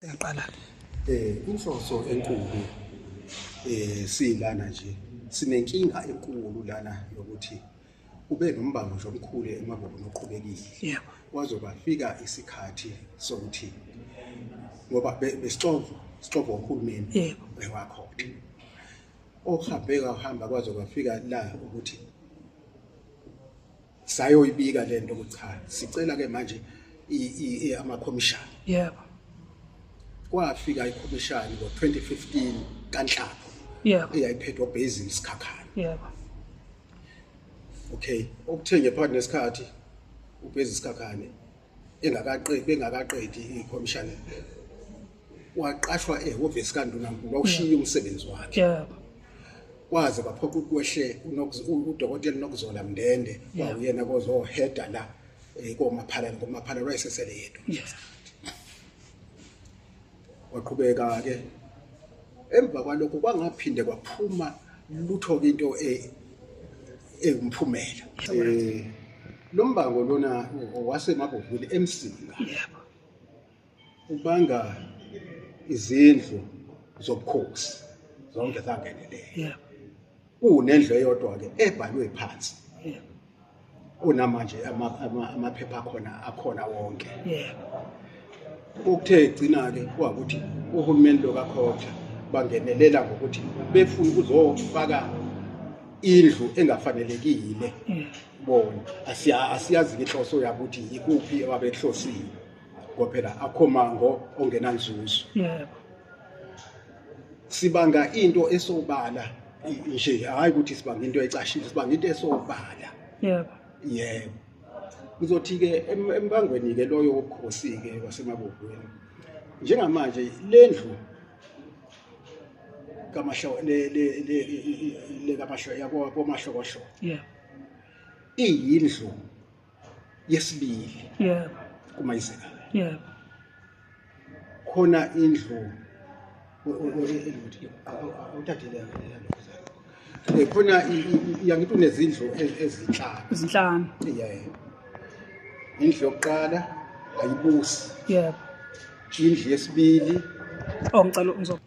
Yaqala Inhloso enkulu silana nje sinenkinga enkulu lana yokuthi ube nombango nje omkhulu eMaboko noqhubekile. yebo Wazoba fika isikhathi sokuthi ngoba besixovo uhulumeni yebo ewakhona. Ohamba kwazoba fika la ukuthi sayoyibika lento ukuthi cha sicela ke manje ama-commission. yebo Kwafika ikhomishani ngo-2015 kaNhlaba yebo eyayiphethwe uBasil Sikhakhane. yebo Okay, okuthenge phakathi nesikhathi uBasil Sikhakhane engakaqedi ikhomishani waqashwa ehhovisi kaNdunankulu wawushiya umsebenzi wakhe. yebo Kwaze kwaphoqa ukwehle uDokotela Nokuzola Mndende wayena kozoheda la komaphala wayesesele yedwa. yes Waqhubeka ke emva kwalokho kwangaphinde kwaphuma lutho ke into umphumela lo mbango lona waseMabogweni eMsinga yebo ubanga izindlu zobukhosi zonke zangenelele yebo unendlu eyodwa ke ebhalwe phansi yebo onamanje amaphepha akhona wonke yebo ukuthe gcina ke kwakuthi uhulumeni lokaKhokha bangenelela ngokuthi befuna ukuzofaka indlu engafanelekile bona asiyazi inhloso yabo ukuthi ikuphi ababehlosile ngoba phela akhomango ongenanzuzo yebo sibanga into esobala nje hayi ukuthi sibanga into ecashile sibanga into esobala yebo yebo uzothi ke embangweni ke loyo wobukhosi ke waseMabogweni njengamanje lendlu kaMashwa le kaMashwa yabo boMahlokosho yebo iyindlu yesibili yebo kuMayizela yebo khona indlu uthathele khona yangithi unezindlu ezinhlanu izinhlanu yebo indlu yokuqala ayibusi yebo indlu yesibili ngicela